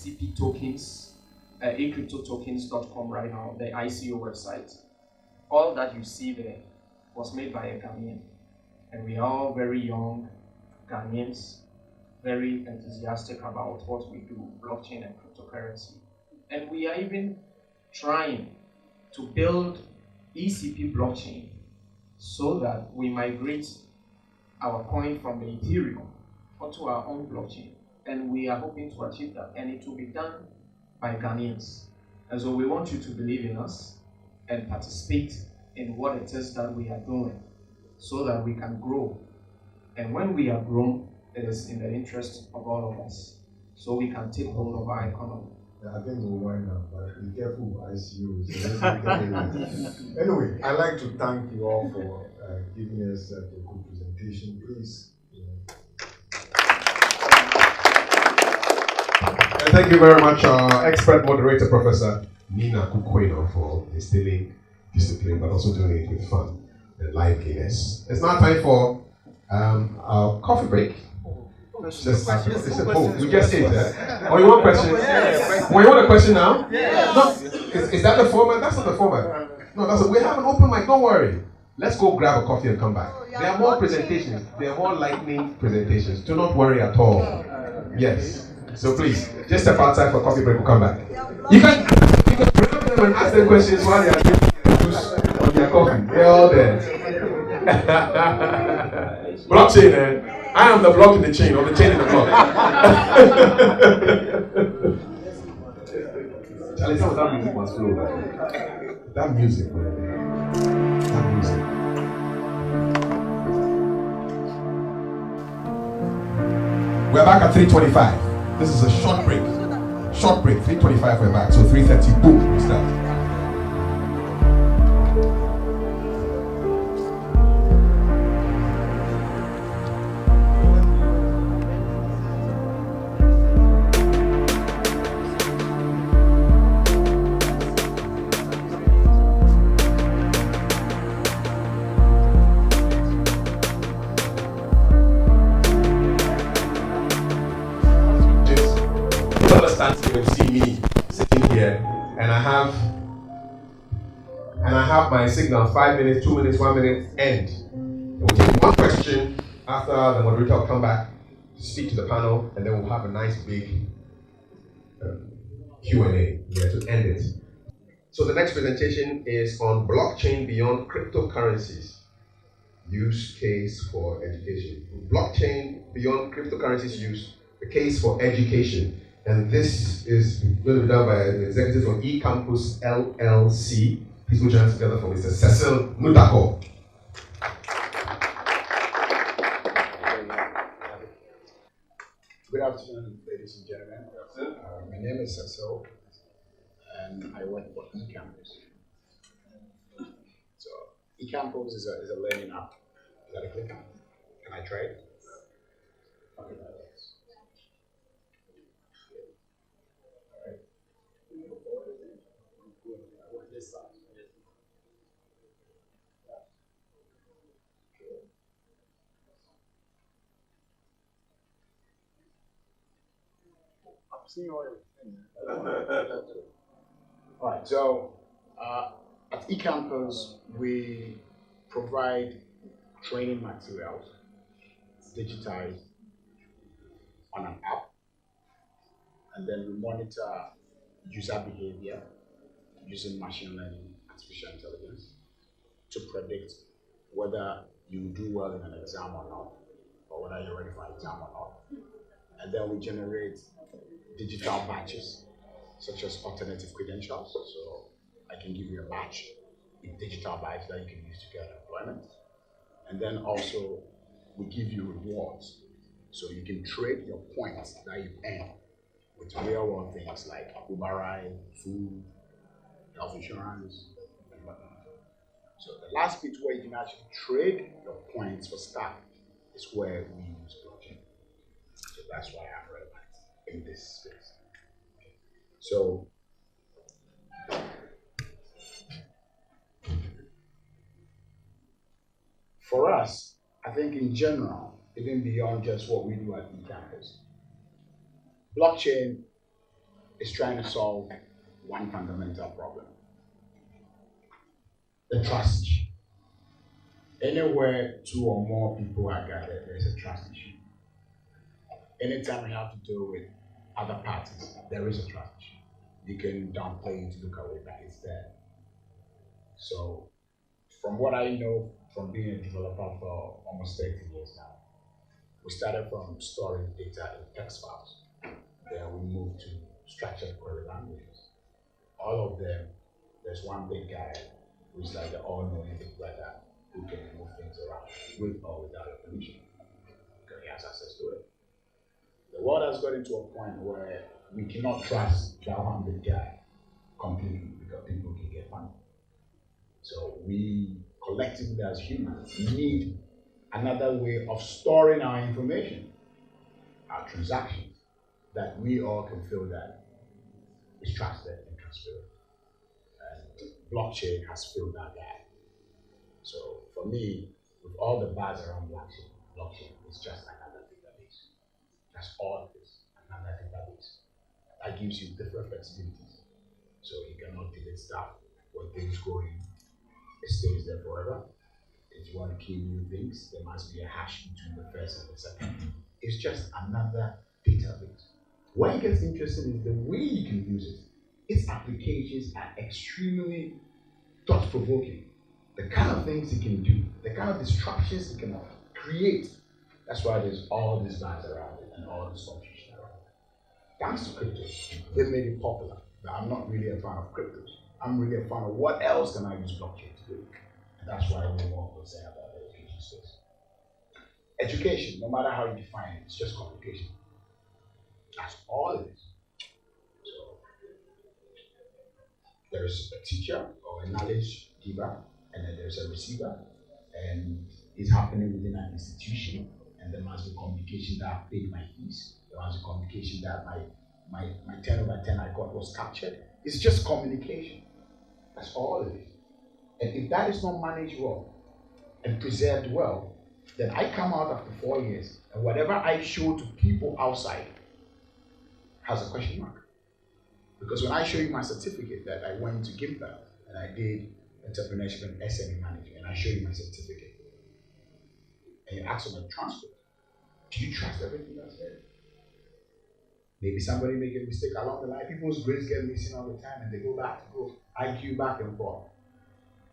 ECP tokens, eCryptoTokens.com right now, the ICO website. All that you see there was made by a Ghanaian. And we are all very young Ghanaians, very enthusiastic about what we do, blockchain and cryptocurrency. And we are even trying to build ECP blockchain so that we migrate our coin from the Ethereum onto our own blockchain. And we are hoping to achieve that. And it will be done by Ghanaians. And so we want you to believe in us and participate in what it is that we are doing so that we can grow. And when we are grown, it is in the interest of all of us, so we can take hold of our economy. I think we'll wind up, but be careful, ICOs. Anyway, I'd like to thank you all for giving us a good presentation. Please. And thank you very much, our expert moderator, Professor Nina Kukweno, for instilling discipline, but also doing it with fun and liveliness. It's now time for our coffee break. We just ate that. Oh, you want a question? Oh, you want a question now? No, is that the format? That's not the format. No, we have an open mic. Don't worry. Let's go grab a coffee and come back. There are more presentations. There are more lightning presentations. Do not worry at all. Yes. So please, just step outside for coffee break. We'll come back. You can grab them and ask them questions while they are drinking their juice or their coffee. They're all there. Blockchain, eh? I am the block in the chain, or the chain in the block. Charlie, some of that music must flow. That music, man. That music. We're back at 3:25. This is a short break. Short break. 3:25 we're back. So 3:30, boom, we start. My signal, 5 minutes, 2 minutes, 1 minute, end. We'll take one question after the moderator will come back to speak to the panel, and then we'll have a nice big Q&A to end it. So the next presentation is on blockchain beyond cryptocurrencies, use case for education. Blockchain beyond cryptocurrencies use, the case for education. And this is going to be done by an executive from eCampus LLC. Please put your hands together for Mr. Cecil Nudako. Good afternoon, ladies and gentlemen. My name is Cecil, and I work for eCampus. So, eCampus is a learning app. Is that a click on? Can I try it? Okay. All right, so at eCampus, we provide training materials digitized on an app, and then we monitor user behavior using machine learning, artificial intelligence, to predict whether you do well in an exam or not, or whether you're ready for an exam or not. And then we generate digital badges, such as alternative credentials. So I can give you a badge, a digital badge that you can use to get employment. And then also we give you rewards. So you can trade your points that you earn with real world things like Uber ride, food, health insurance, and whatnot. So the last bit where you can actually trade your points for stuff is where we use blockchain. So that's why I'm relevant in this space. Okay. So for us, I think in general, even beyond just what we do at eCampus, blockchain is trying to solve one fundamental problem: the trust issue. Anywhere two or more people are gathered, there's a trust issue. Anytime you have to deal with other parties, there is a trust issue. You can downplay it, look away, but it's there. So, from what I know from being a developer for almost 30 years now, we started from storing data in text files. Then we moved to structured query languages. All of them, there's one big guy who's like the all-knowing big brother who can move things around with or without your permission, because he has access to it. The world has gotten to a point where we cannot trust that one big guy completely because people can get funny. So we collectively as humans need another way of storing our information, our transactions, that we all can feel that is trusted and transparent. And blockchain has filled that gap. So for me, with all the buzz around blockchain is just another database. That's all it is, another database. That gives you different flexibilities. So you cannot delete stuff when things go in. It stays there forever. If you want to key new things, there must be a hash between the first and the second. It's just another database. What gets interesting is the way you can use it. Its applications are extremely thought-provoking. The kind of things it can do, the kind of disruptions it can create. That's why there's all this buzz around it and all this confusion around it. Thanks to crypto, they've made it popular. But I'm not really a fan of cryptos. I'm really a fan of what else can I use blockchain to do. And that's why we want to say about the education space. Education, no matter how you define it, it's just communication. That's all it is. So there's a teacher or a knowledge giver, and then there's a receiver, and it's happening within an institution, and there must be communication that I paid my fees. There must be communication that my 10 over 10 I got was captured. It's just communication. That's all it is. And if that is not managed well and preserved well, then I come out after 4 years, and whatever I show to people outside has a question mark. Because when I show you my certificate that I went to give back and I did entrepreneurship and SME management, and I show you my certificate, and you ask for my transcript, do you trust everything that's there? Maybe somebody make a mistake along the line. People's grades get missing all the time, and they go IQ back and forth.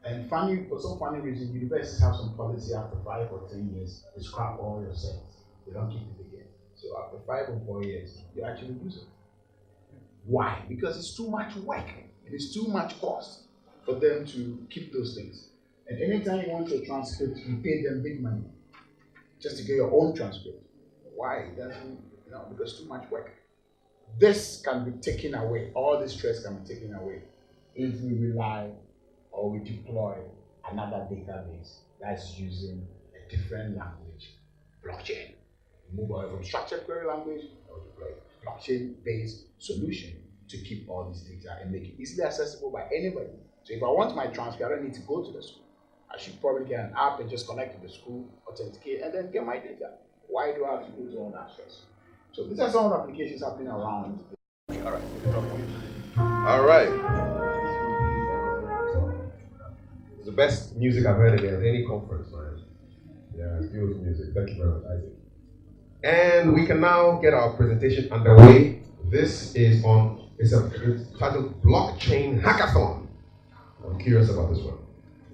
And for some funny reason, universities have some policy after 5 or 10 years, they scrap all your sets. They don't keep it again. So after 5 or 4 years, you actually lose it. Why? Because it's too much work. It is too much cost for them to keep those things. And anytime you want a transcript, you pay them big money just to get your own transcript. Why? It doesn't, because too much work. This can be taken away. All this stress can be taken away if we rely or we deploy another database that's using a different language, blockchain. Move away from structured query language or deploy blockchain-based solution to keep all this data and make it easily accessible by anybody. So if I want my transcript, I don't need to go to the school. I should probably get an app and just connect to the school, authenticate, and then get my data. Why do I have to go to all that stress? So these are some of the applications happening around. All right. It's the best music I've heard at any conference, man. Yeah, it's beautiful music. Thank you very much, Isaac. And we can now get our presentation underway. This is it's titled Blockchain Hackathon. I'm curious about this one.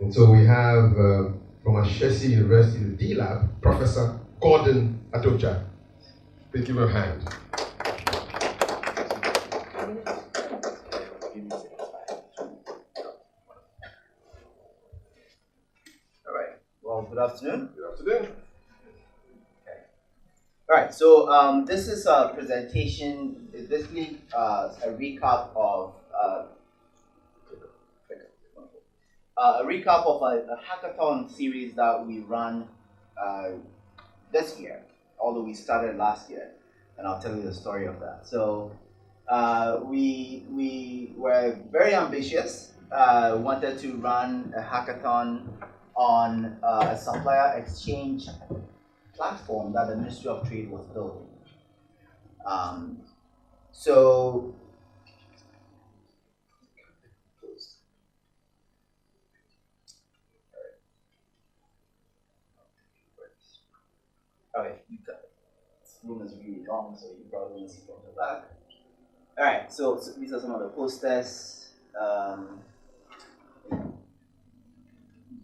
And so we have from Ashesi University, the D Lab, Professor Gordon Atocha. Please give him a hand. All right. Well, good afternoon. Good afternoon. All right, so this is a presentation, it's basically a recap of a hackathon series that we ran this year, although we started last year, and I'll tell you the story of that. So we were very ambitious, wanted to run a hackathon on a supplier exchange platform that the Ministry of Trade was building. So room is really long, so you probably won't see from the back. Alright, so these are some of the posters.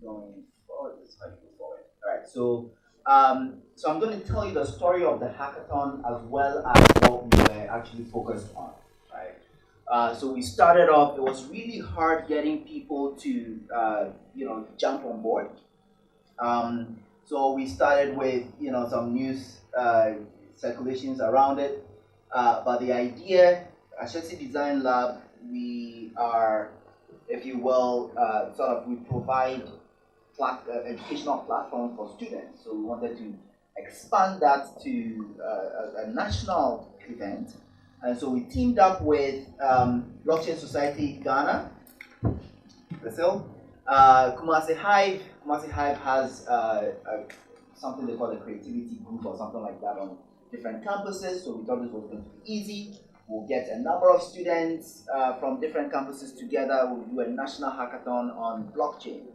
Going forward, this is how you go forward. Alright, so I'm going to tell you the story of the hackathon as well as what we were actually focused on. Right? So we started off. It was really hard getting people to jump on board. So we started with some news circulations around it, but the idea, Ashesi Design Lab, we are, if you will, we provide educational platform for students. So we wanted to expand that to a national event, and so we teamed up with Blockchain Society Ghana, Brazil, Kumasi Hive. Kumasi Hive has something they call a creativity group or something like that on different campuses. So we thought this was going to be easy. We'll get a number of students from different campuses together. We'll do a national hackathon on blockchain.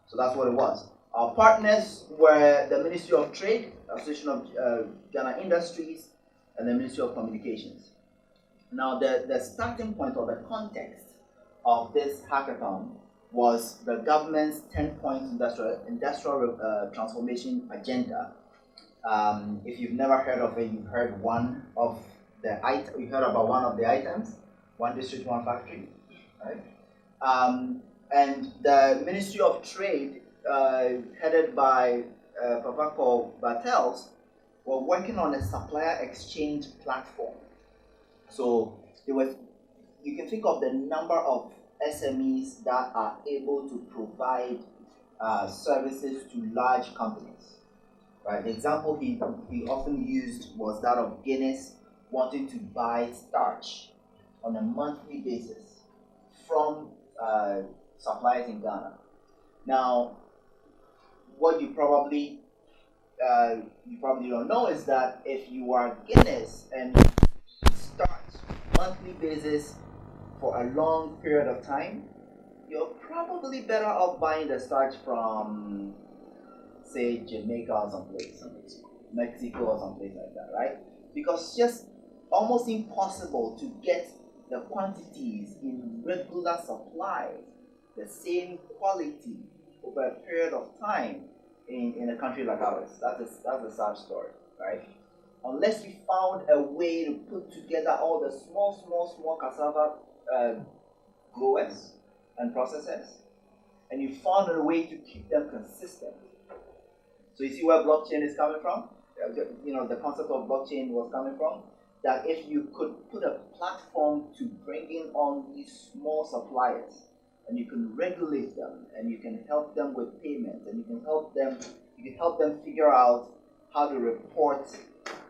So that's what it was. Our partners were the Ministry of Trade, Association of Ghana Industries, and the Ministry of Communications. Now, the starting point or the context of this hackathon was the government's 10-point industrial transformation agenda. If you've never heard of it, you've heard about one of the items, one district, one factory, right? And the Ministry of Trade, headed by Papa called Bartels, were working on a supplier exchange platform. So you can think of the number of SMEs that are able to provide services to large companies. Right? The example he often used was that of Guinness wanting to buy starch on a monthly basis from suppliers in Ghana. Now, what you probably don't know is that if you are Guinness and you start monthly basis for a long period of time, you're probably better off buying the starch from, say, Jamaica or someplace, Mexico or someplace like that, right? Because it's just almost impossible to get the quantities in regular supply, the same quality over a period of time in a country like ours. That's a sad story, right? Unless you found a way to put together all the small cassava growers and processors, and you found a way to keep them consistent. So you see where blockchain is coming from? The concept of blockchain was coming from that if you could put a platform to bring in all these small suppliers, and you can regulate them, and you can help them with payments, and you can help them figure out how to report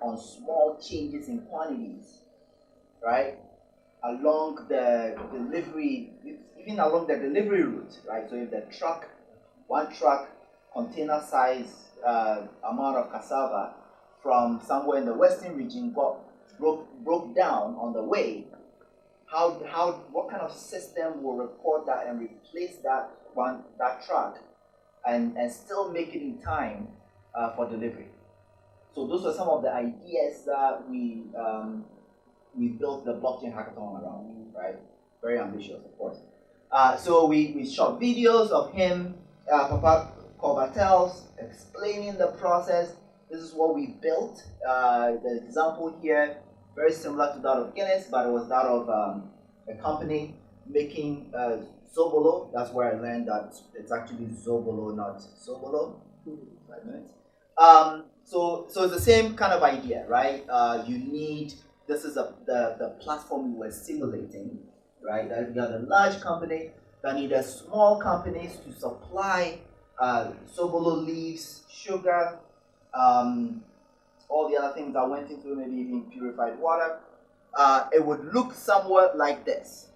on small changes in quantities, right? Along the delivery, even along the delivery route, right? So if the one truck container size amount of cassava from somewhere in the western region broke down on the way, what kind of system will report that and replace that truck and still make it in time for delivery? So those are some of the ideas that we built the blockchain hackathon around, right? Very ambitious, of course. So we shot videos of him, Papa Bartels, explaining the process. This is what we built. The example here, very similar to that of Guinness, but it was that of a company making Zobolo. That's where I learned that it's actually Zobolo, not Sobolo. 5 minutes. So it's the same kind of idea, right? This is the platform we were simulating, right? That you got a large company that needed small companies to supply Sobolo leaves, sugar, all the other things that went into maybe even purified water. It would look somewhat like this.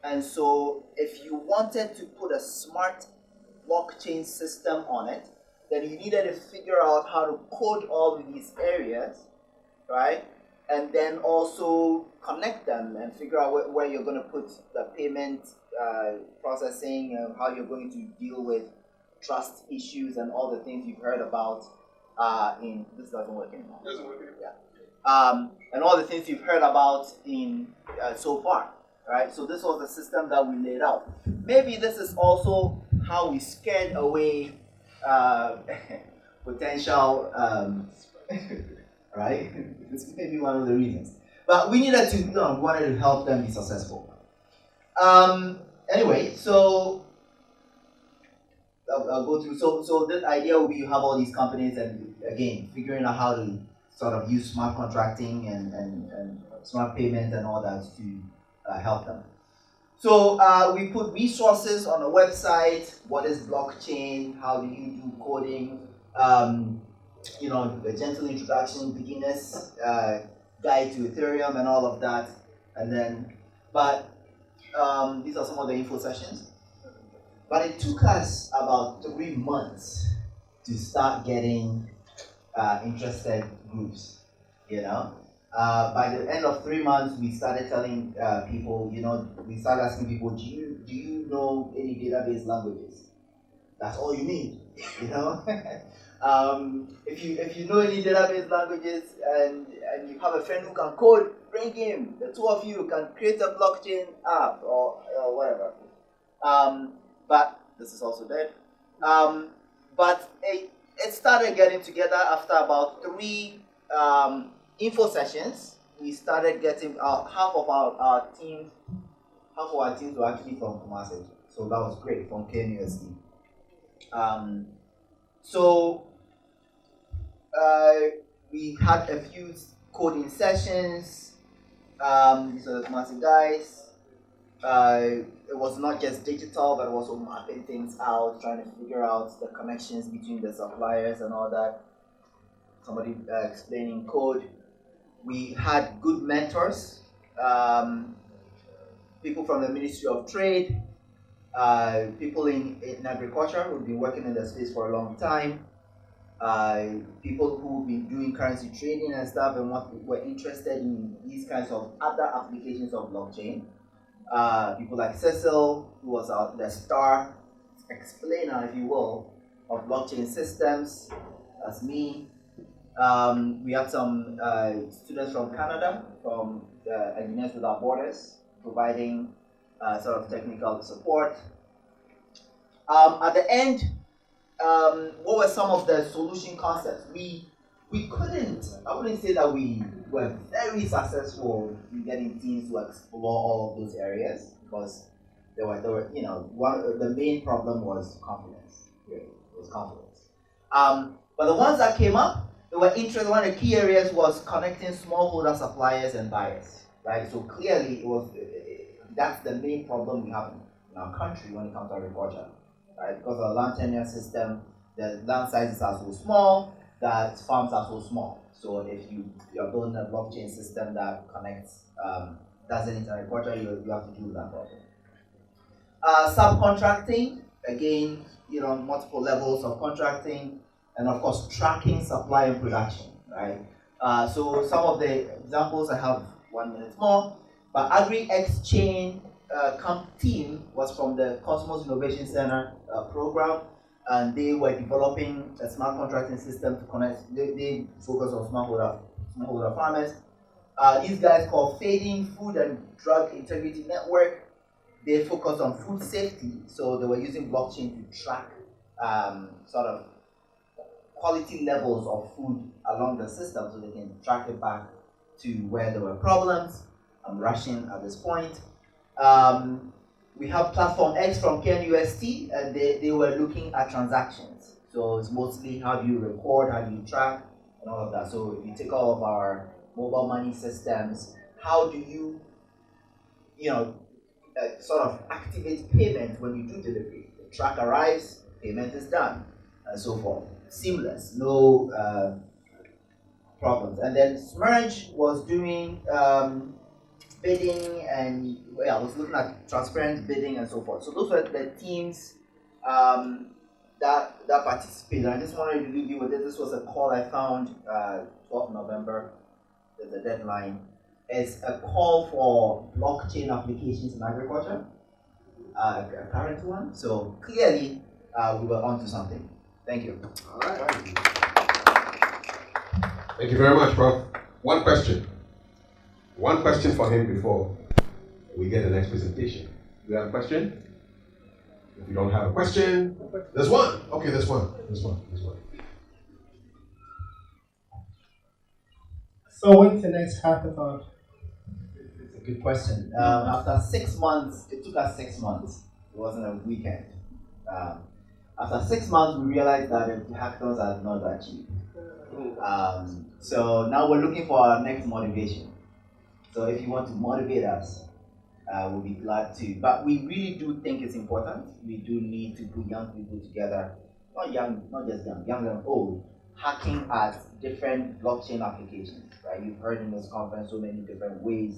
And so if you wanted to put a smart blockchain system on it, then you needed to figure out how to code all of these areas, right? And then also connect them and figure out where you're going to put the payment processing and how you're going to deal with trust issues and all the things you've heard about this doesn't work anymore. Yeah. And all the things you've heard about in so far, right? So this was the system that we laid out. Maybe this is also how we scared away potential, right? This may be one of the reasons. But we needed to, we wanted to help them be successful. Anyway, so I'll go through. So this idea will be you have all these companies and again figuring out how to sort of use smart contracting and smart payments and all that to help them. So we put resources on the website. What is blockchain? How do you do coding? A gentle introduction, beginners guide to Ethereum and all of that. And then, these are some of the info sessions. But it took us about 3 months to start getting interested groups, By the end of 3 months, we started telling people, we started asking people, do you know any database languages? That's all you need, If you know any database languages and you have a friend who can code, bring him. The two of you can create a blockchain app or whatever. But this is also dead. But it started getting together after about 3 info sessions. We started getting half of our teams were actually from Kumasi, so that was great, from KNUST. We had a few coding sessions. These are the Kumasi guys. It was not just digital, but also mapping things out, trying to figure out the connections between the suppliers and all that. Somebody explaining code. We had good mentors, people from the Ministry of Trade, people in agriculture who've been working in the space for a long time, people who've been doing currency trading and stuff and were interested in these kinds of other applications of blockchain. People like Cecil, who was the star explainer, if you will, of blockchain systems. That's me. We had some students from Canada, from Engineers Without Borders, providing sort of technical support. At the end, what were some of the solution concepts? We couldn't, I wouldn't say that we were very successful in getting teams to explore all of those areas, because there were the main problem was confidence. Really, it was confidence. But the ones that came up, they were interesting. One of the key areas was connecting smallholder suppliers and buyers, right? So clearly, that's the main problem we have in our country when it comes to agriculture, right? Because of the land tenure system, the land sizes are so small that farms are so small. So if you're building a blockchain system that connects doesn't into agriculture, you have to deal with that problem. Subcontracting, again, multiple levels of contracting, and of course tracking supply and production, right? So some of the examples, I have 1 minute more, but AgriXchain team was from the Cosmos Innovation Center program, and they were developing a smart contracting system to connect. They focus on smallholder farmers. These guys called Fading Food and Drug Integrity Network. They focus on food safety, so they were using blockchain to track sort of quality levels of food along the system, so they can track it back to where there were problems. I'm rushing at this point. We have Platform X from KNUST, and they were looking at transactions. So it's mostly how do you record, how do you track, and all of that. So if you take all of our mobile money systems, how do you, sort of activate payment when you do delivery? The truck arrives, payment is done, and so forth. Seamless, no problems. And then Smerge was doing bidding, and I was looking at transparent bidding and so forth. So those were the teams that participated. I just wanted to leave you with this. This was a call I found 12th November, the deadline. It's a call for blockchain applications in agriculture, a current one. So clearly, we were onto something. Thank you. All right. Thank you very much, Prof. One question. One question for him before we get the next presentation. Do you have a question? If you don't have a question, there's one. Okay, there's one. There's one. So when's the next hackathon? It's a good question. After 6 months, it took us 6 months. It wasn't a weekend. After 6 months, we realized that the hackathons are not that cheap. So now we're looking for our next motivation. So if you want to motivate us, we'll be glad to. But we really do think it's important. We do need to put young people together, not just young and old, hacking at different blockchain applications. Right? You've heard in this conference so many different ways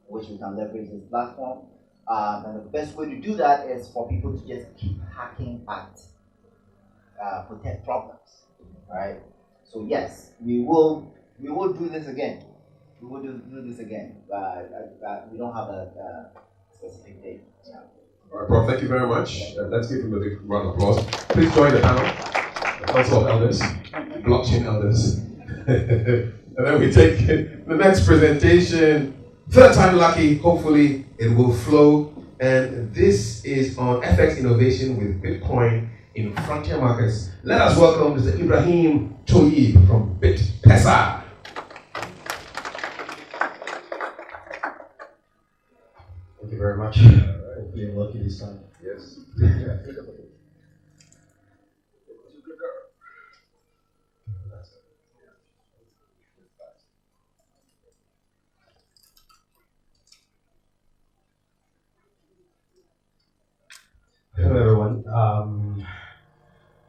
in which we can leverage this platform. And the best way to do that is for people to just keep hacking at protect problems. Right? So yes, we will do this again. We will do this again, but we don't have a specific date. Yeah. All right, Prof, thank you very much. Let's give him a big round of applause. Please join the panel, the Council of Elders, Blockchain Elders. And then we take the next presentation. Third time lucky, hopefully it will flow. And this is on FX innovation with Bitcoin in frontier markets. Let us welcome Mr. Ibrahim Toyib from BitPesa. Thank you very much. Hopefully I'm lucky this time. Yes. Hello everyone.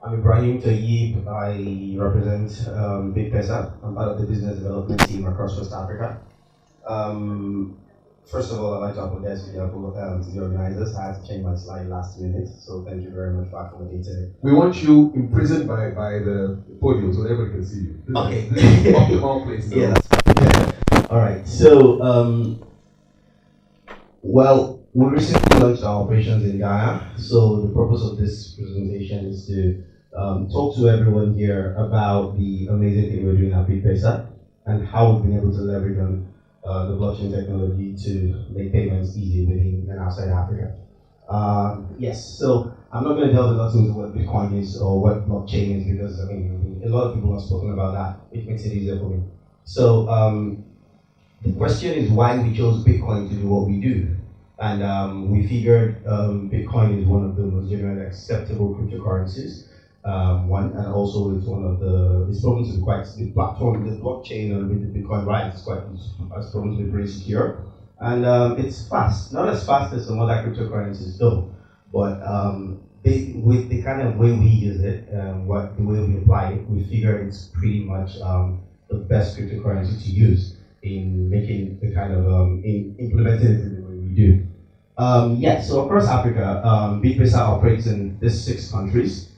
I'm Ibrahim Tayyib. I represent BitPesa. I'm part of the business development team across West Africa. First of all, I'd like to apologize to the organizers. I had to change my slide last minute, so thank you very much for accommodating. We want you imprisoned by the podium so everybody can see you. Okay. This is the optimal place. Yeah, that's fine. All right. So, well, we recently launched our operations in Ghana. So the purpose of this presentation is to talk to everyone here about the amazing thing we're doing at BitPesa and how we've been able to leverage on the blockchain technology to make payments easy within and outside Africa. Yes, so I'm not going to delve a lot into what Bitcoin is or what blockchain is because I mean a lot of people have spoken about that. It makes it easier for me. So the question is why we chose Bitcoin to do what we do, and we figured Bitcoin is one of the most generally acceptable cryptocurrencies. One, and also it's one of it's proven to be quite, the platform, the blockchain and with the Bitcoin rights it's proven to be pretty secure. And it's fast, not as fast as some other cryptocurrencies though, but with the kind of way we use it, the way we apply it, we figure it's pretty much the best cryptocurrency to use in making the kind of, in implementing it in the way we do. So across Africa, BitPesa operates in these 6 countries.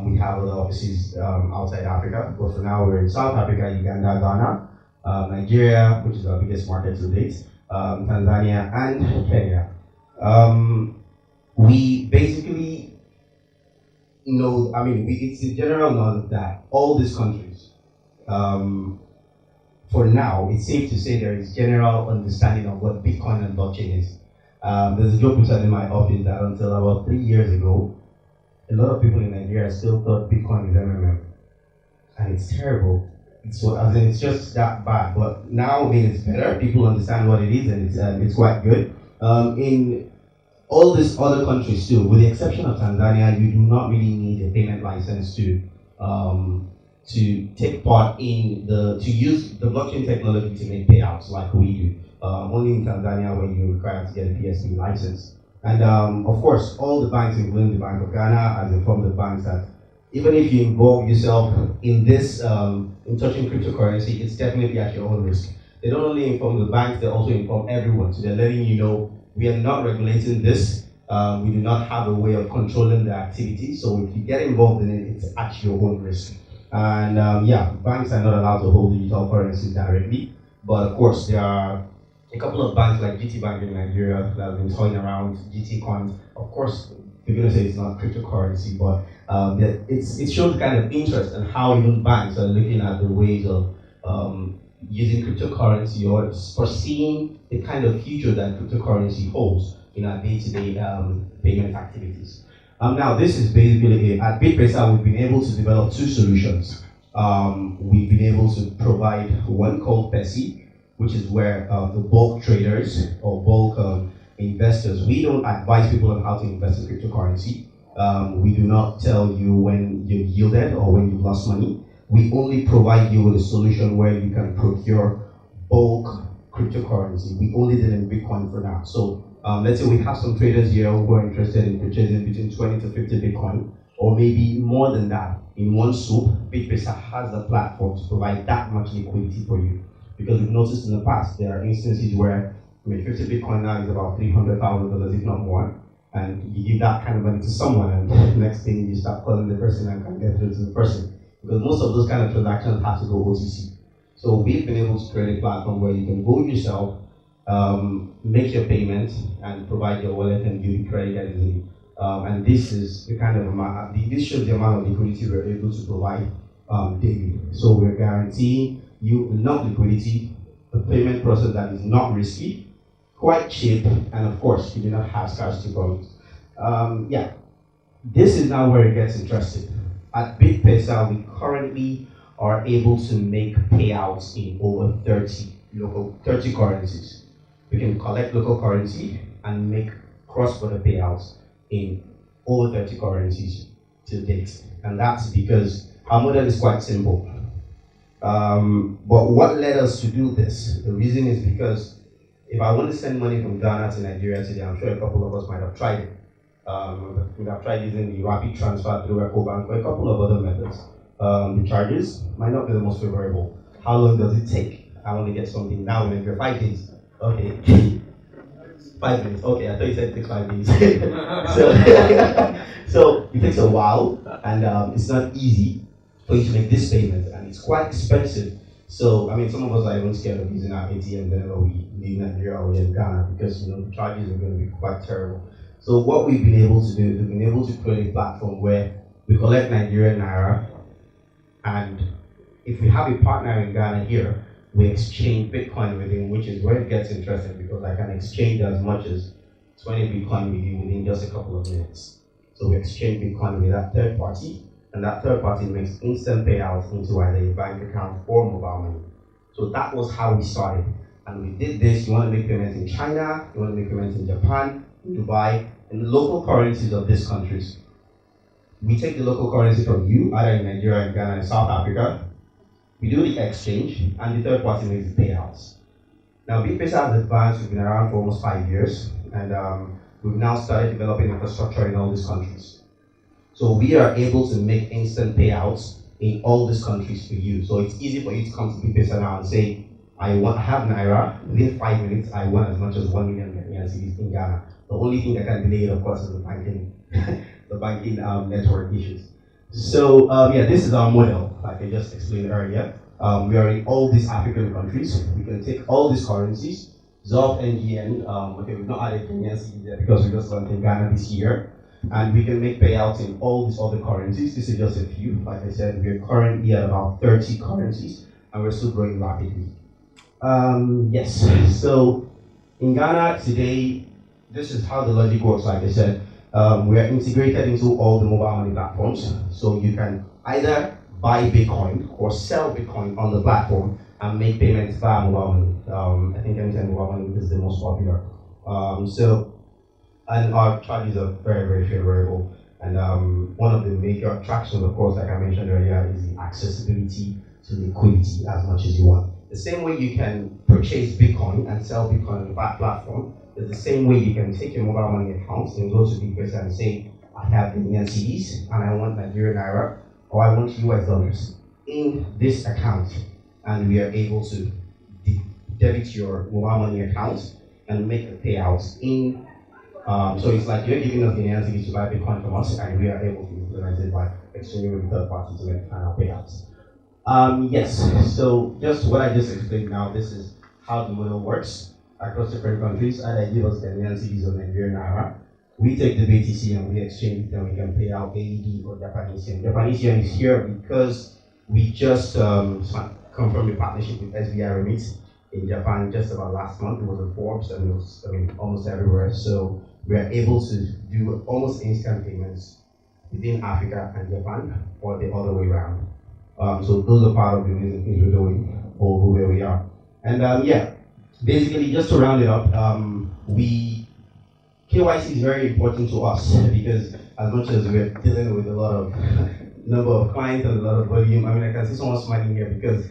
We have other offices outside Africa, but for now we're in South Africa, Uganda, Ghana, Nigeria, which is our biggest market to date, Tanzania, and Kenya. We basically know, it's a general knowledge that all these countries, for now, it's safe to say there is general understanding of what Bitcoin and blockchain is. There's a joke we said in my office that until about 3 years ago, a lot of people in Nigeria still thought Bitcoin is MMM, and it's terrible. It's just that bad. But now, it's better. People understand what it is, and it's quite good. In all these other countries too, with the exception of Tanzania, you do not really need a payment license to take part in to use the blockchain technology to make payouts like we do. Only in Tanzania when you're required to get a PSP license. And of course, all the banks, including the Bank of Ghana, has informed the banks that even if you involve yourself in this, in touching cryptocurrency, it's definitely at your own risk. They don't only inform the banks, they also inform everyone. So they're letting you know, we are not regulating this. We do not have a way of controlling the activity. So if you get involved in it, it's at your own risk. And banks are not allowed to hold digital currencies directly. But of course, there are a couple of banks like GT Bank in Nigeria that have been toying around GT coins. Of course, you're going to say it's not cryptocurrency, but it shows kind of interest in how even banks are looking at the ways of using cryptocurrency or foreseeing the kind of future that cryptocurrency holds in our day-to-day payment activities. Now, this is basically at BitPesa, we've been able to develop two solutions. We've been able to provide one called PESI, which is where the bulk traders or bulk investors, we don't advise people on how to invest in cryptocurrency. We do not tell you when you've yielded or when you've lost money. We only provide you with a solution where you can procure bulk cryptocurrency. We only deal in Bitcoin for now. So let's say we have some traders here who are interested in purchasing between 20 to 50 Bitcoin, or maybe more than that. In one swoop, BitPesa has a platform to provide that much liquidity for you. Because we've noticed in the past, there are instances where 50 Bitcoin now is about $300,000, if not more. And you give that kind of money to someone, and the next thing you start calling the person and can't get through to the person. Because most of those kind of transactions have to go OTC. So we've been able to create a platform where you can go yourself, make your payment, and provide your wallet and do the credit that is needed. And this is the kind of amount, this shows the amount of liquidity we're able to provide daily. So we're guaranteeing you enough liquidity, a payment process that is not risky, quite cheap, and of course, you do not have scarcity problems. Yeah, this is now where it gets interesting. At BitPesa, we currently are able to make payouts in over 30 currencies. We can collect local currency and make cross-border payouts in over 30 currencies to date. And that's because our model is quite simple. But what led us to do this? The reason is because if I want to send money from Ghana to Nigeria today, I'm sure a couple of us might have tried it. We have tried using the rapid transfer through EcoBank or a couple of other methods. The charges might not be the most favorable. How long does it take? I want to get something now in 5 days. Okay. 5 minutes. Okay, I thought you said it takes 5 days. so it takes a while, and it's not easy for you to make this payment, and it's quite expensive. So, I mean, some of us are even scared of using our ATM whenever we leave Nigeria or in Ghana because, the charges are going to be quite terrible. So what we've been able to do is we've been able to create a platform where we collect Nigerian Naira, and if we have a partner in Ghana here, we exchange Bitcoin with him, which is where it gets interesting because I can exchange as much as 20 Bitcoin with you within just a couple of minutes. So we exchange Bitcoin with that third party, and that third party makes instant payouts into either a bank account or mobile money. So that was how we started. And we did this. You want to make payments in China, you want to make payments in Japan, Dubai, in the local currencies of these countries. We take the local currency from you, either in Nigeria, Ghana, and South Africa. We do the exchange, and the third party makes the payouts. Now, BitPesa has advanced. We've been around for almost 5 years, and we've now started developing infrastructure in all these countries. So we are able to make instant payouts in all these countries for you. So it's easy for you to come to BitPesa now and say, I have Naira. Within 5 minutes, I want as much as 1 million Ghanaian cedis in Ghana. The only thing that can delay it, of course, is the banking, network issues. So yeah, this is our model, like I just explained earlier. We are in all these African countries. We can take all these currencies, ZOF, NGN. Okay, we've not added Ghanaian cedis there because we just launched in Ghana this year. And we can make payouts in all these other currencies. This is just a few. Like I said, we are currently at about 30 currencies, and we're still growing rapidly. Yes, so in Ghana today, this is how the logic works. Like I said, we are integrated into all the mobile money platforms. So you can either buy Bitcoin or sell Bitcoin on the platform and make payments via mobile money. I think anytime mobile money is the most popular. And our charges are very, very favorable. And one of the major attractions, of course, like I mentioned earlier, is the accessibility to liquidity as much as you want. The same way you can purchase Bitcoin and sell Bitcoin on the platform is the same way you can take your mobile money account and go to BitPesa and say, I have Ghanaian cedis and I want Nigerian Naira or I want US dollars in this account. And we are able to debit your mobile money account and make the payouts in. So it's like you're giving us Ghanaian cedis to buy Bitcoin from us, and we are able to implement it by exchanging with the third party to make final payouts. Yes, so just what I just explained now, this is how the model works across different countries. Either give us Ghanaian cedis or Nigerian Naira. We take the BTC and we exchange it, and we can pay out AED or Japanese yen. Japanese yen is here because we just confirmed a partnership with SBI Remit in Japan just about last month. It was in Forbes and it was, almost everywhere. So we are able to do almost instant payments within Africa and Japan, or the other way around. So those are part of the amazing things we're doing over where we are. And basically just to round it up, KYC is very important to us because as much as we're dealing with a lot of number of clients and a lot of volume, I can see someone smiling here because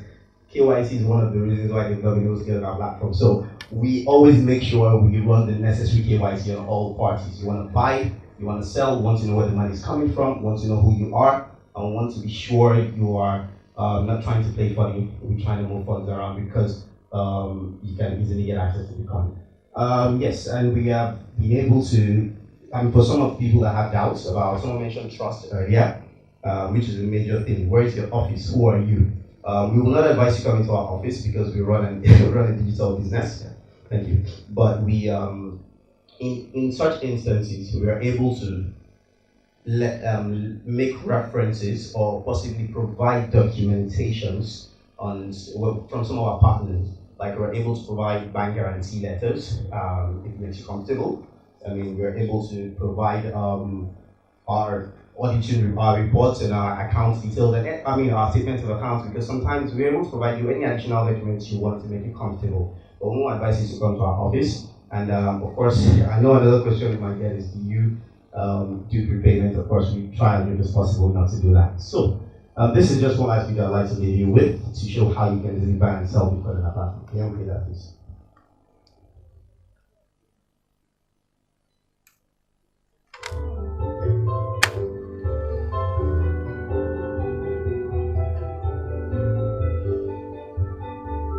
KYC is one of the reasons why the Domino's get our platform. So we always make sure we run the necessary KYC on all parties. You want to buy, you want to sell, want to know where the money is coming from, want to know who you are, and want to be sure you are not trying to play funny. We're trying to move funds around because you can easily get access to the coin. Yes, and we have been able to, for some of the people that have doubts about, someone mentioned trust earlier, which is a major thing. Where is your office? Who are you? We will not advise you coming to our office because we run a digital business. Thank you. But we, in such instances, we are able to make references or possibly provide documentations from some of our partners. Like we're able to provide bank guarantee letters if it makes you comfortable. We're able to provide our auditing reports and our account details and our statements of accounts, because sometimes we're able to provide you any additional documents you want to make you comfortable. But we won't advise you to come to our office. And of course, I know another question we might get is, do you do prepayment? Of course, we try as much as possible not to do that. So this is just one last video I'd like to leave you with to show how you can easily buy and sell Bitcoin on our platform. Can you play that, please?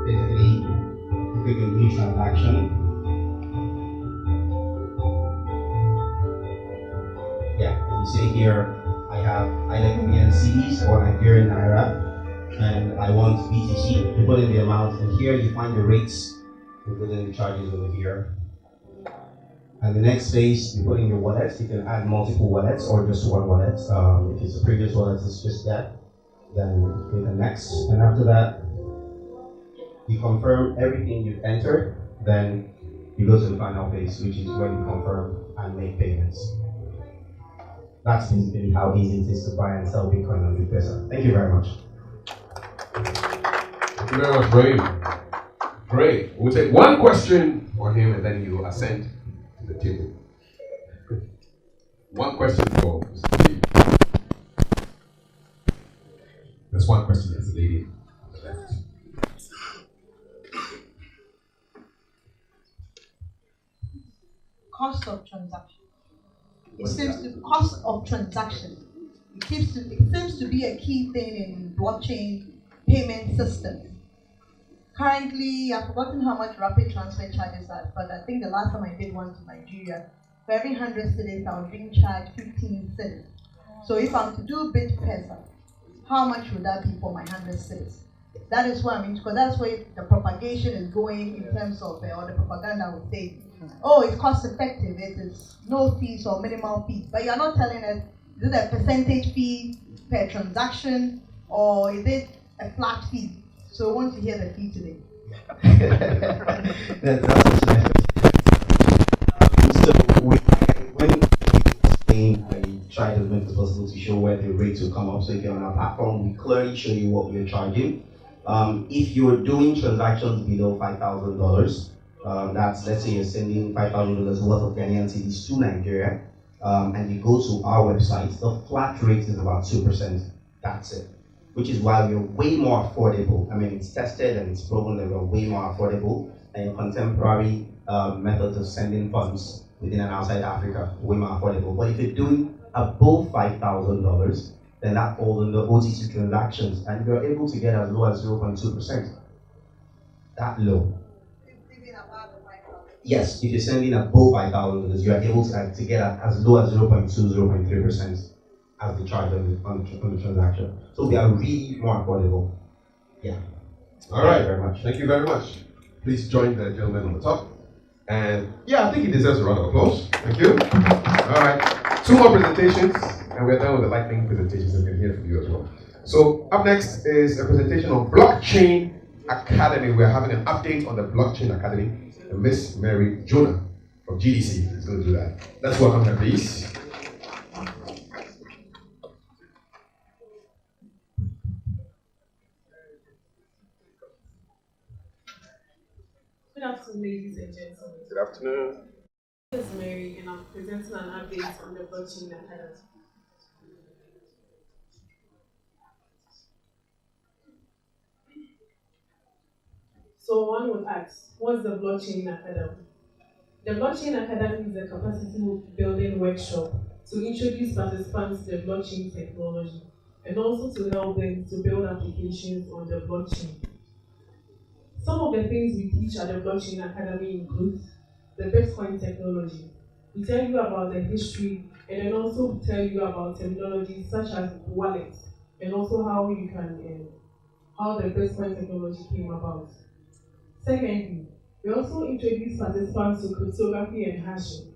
Basically, you click a new transaction. Yeah, you see here, I have either Kenyan cedis or Nigerian naira, and I want BTC. You put in the amount, and here you find the rates, you put in the charges over here. And the next phase, you put in your wallets. You can add multiple wallets or just one wallet. If it's a previous wallet, it's just that. Then you click the next, and after that, you confirm everything you've entered. Then you go to the final phase, which is when you confirm and make payments. That's basically how easy it is to buy and sell Bitcoin on Bitpesa. Thank you very much. Thank you very much, Brave. Great. We'll take one question for him and then you ascend to the table. One question for Steve. There's one question, there's a lady on the left. Cost of transaction. Cost of transaction. It seems to be a key thing in blockchain payment systems. Currently, I've forgotten how much rapid transfer charges are, but I think the last time I did one to Nigeria, for every 100 cedis, I was being charged 15 cedis. So if I'm to do Bitpesa, how much would that be for my 100 cedis? That is what I mean, because that's where the propagation is going in terms of, or the propaganda would say, oh, it's cost effective, it is no fees or minimal fees. But you're not telling us, is it a percentage fee per transaction, or is it a flat fee? So I want to hear the fee today. That's so when I tried as much as possible to show where the rates will come up. So if you're on our platform, we clearly show you what we're charging. If you're doing transactions below $5,000, that's, let's say you're sending $5,000 worth of Ghanaian cedis to Nigeria, and you go to our website, the flat rate is about 2%. That's it. Which is why we're way more affordable. It's tested and it's proven that we're way more affordable than your contemporary methods of sending funds within and outside Africa, way more affordable. But if you're doing above $5,000, then that falls under OTC transactions, and you're able to get as low as 0.2%. That low. Yes, if you're sending above $5,000, you are able to get as low as 0.2, 0.3% as the charge on the transaction. So they are really more affordable. Yeah. All right. Thank you very much. Thank you very much. Please join the gentleman on the top. And yeah, I think he deserves a round of applause. Thank you. All right. 2 more presentations, and we're done with the lightning presentations, and we can hear from you as well. So up next is a presentation on Blockchain Academy. We're having an update on the Blockchain Academy. And Miss Mary Jonah from GDC is going to do that. Let's welcome her, please. Good afternoon, ladies and gentlemen. Good afternoon. This is Mary, and I'm presenting an update on the Blockchain Academy. So one would ask, what's the Blockchain Academy? The Blockchain Academy is a capacity building workshop to introduce participants to the blockchain technology and also to help them to build applications on the blockchain. Some of the things we teach at the Blockchain Academy include the Bitcoin technology. We tell you about the history and then also tell you about technologies such as wallets and also how you can how the Bitcoin technology came about. Secondly, we also introduce participants to cryptography and hashing.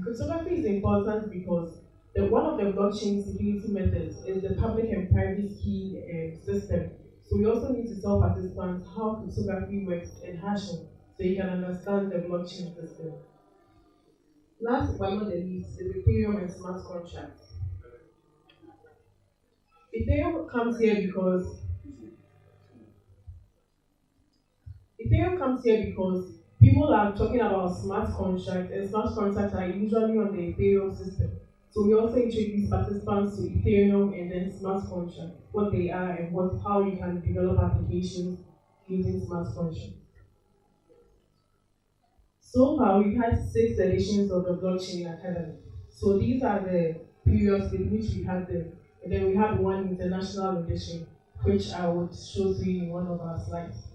Cryptography is important because one of the blockchain security methods is the public and private key system. So we also need to tell participants how cryptography works and hashing so you can understand the blockchain system. Last but not the least is Ethereum and smart contracts. Ethereum comes here because people are talking about smart contracts, and smart contracts are usually on the Ethereum system. So we also introduce participants to Ethereum and then smart contracts, what they are and how you can develop applications using smart contracts. So far, we've had 6 editions of the Blockchain Academy. So these are the periods in which we had them. And then we had one international edition, which I would show to you in one of our slides.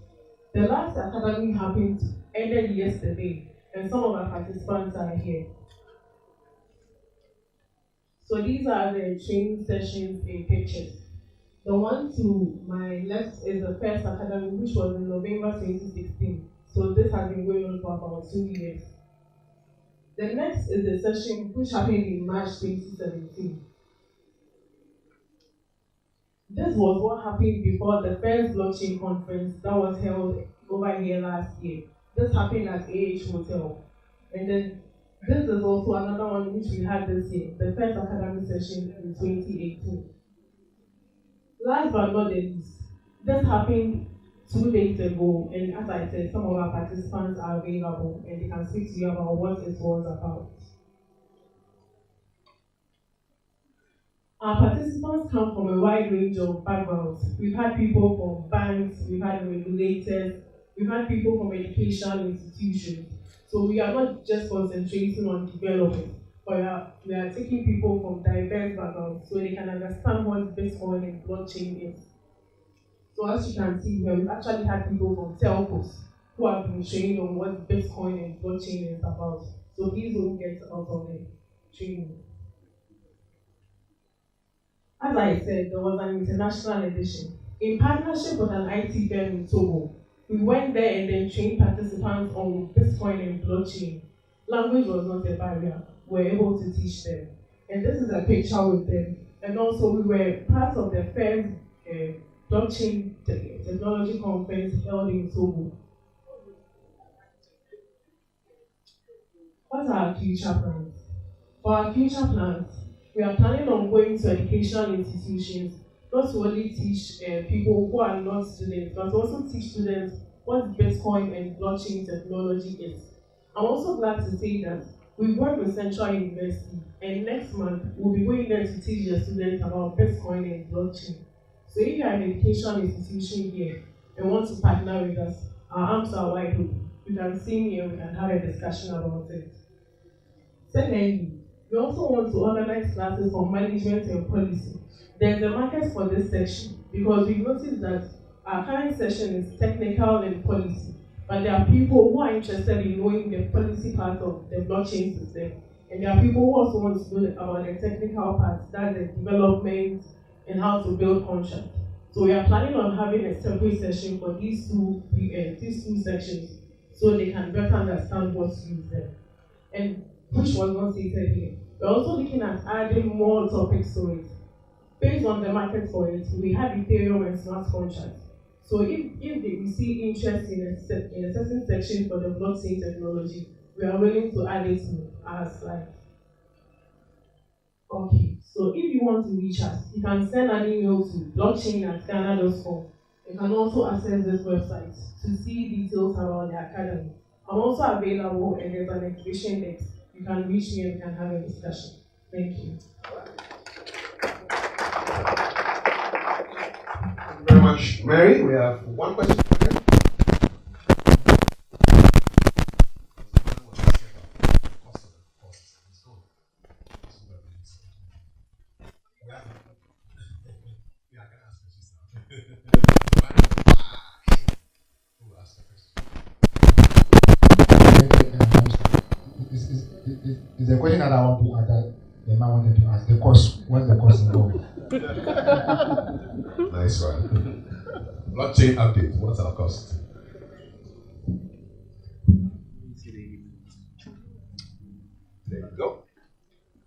The last academy ended yesterday, and some of our participants are here. So these are the training sessions in pictures. The one to my left is the first academy, which was in November 2016. So this has been going on for about 2 years. The next is the session which happened in March 2017. This was what happened before the first blockchain conference that was held over here last year. This happened at AH Hotel. And then this is also another one which we had this year, the first academic session in 2018. Last but not the least, this happened 2 days ago, and as I said, some of our participants are available and they can speak to you about what it was about. Our participants come from a wide range of backgrounds. We've had people from banks, we've had regulators, we've had people from educational institutions. So we are not just concentrating on development, but we are taking people from diverse backgrounds so they can understand what Bitcoin and blockchain is. So as you can see here, we've actually had people from telcos who have been trained on what Bitcoin and blockchain is about. So these will get out of the training. As I said, there was an international edition. In partnership with an IT firm in Togo, we went there and then trained participants on Bitcoin and blockchain. Language was not a barrier. We were able to teach them. And this is a picture with them. And also we were part of the first blockchain technology conference held in Togo. What are our future plans? For our future plans, we are planning on going to educational institutions, not to only teach people who are not students, but also teach students what Bitcoin and blockchain technology is. I'm also glad to say that we work with Central University, and next month we'll be going there to teach the students about Bitcoin and blockchain. So if you're an educational institution here and want to partner with us, our arms are wide open. You can see me and we can have a discussion about it. Secondly, we also want to organize classes on management and policy. There's a market for this section because we noticed that our current session is technical and policy, but there are people who are interested in knowing the policy part of the blockchain system, and there are people who also want to know about the technical part, that's the development and how to build contracts. So we are planning on having a separate session for these two sections so they can better understand what to use them. And which was not stated here. We're also looking at adding more topics to it. based on the market for it, we have Ethereum and smart contracts. So we see interest in a certain section for the blockchain technology, we are willing to add it to our slide. Okay, so if you want to reach us, you can send an email to blockchain@ghana.com. You can also access this website to see details about the academy. I'm also available and there's an exhibition next. You can reach me and we can have a discussion. Thank you. Thank you very much, Mary. We have one question. Is the question that I want to ask that the man wanted to ask. The cost, what's the cost involved? Nice one. Blockchain update, what's our cost? There you go.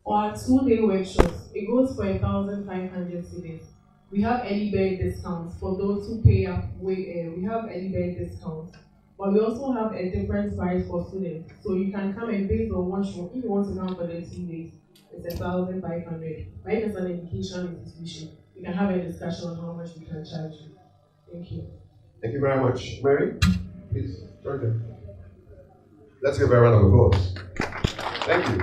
For our 2-day workshops, it goes for 1,500 cedis. We have early bird discounts for those who pay up. We have early bird discounts, but we also have a different price for students. So you can come and based on what you want. If you want to come for the 2 days, it's 1,500. But if it's an educational institution, we can have a discussion on how much we can charge you. Thank you. Thank you very much. Mary, please join them. Let's give her a round of applause. Thank you.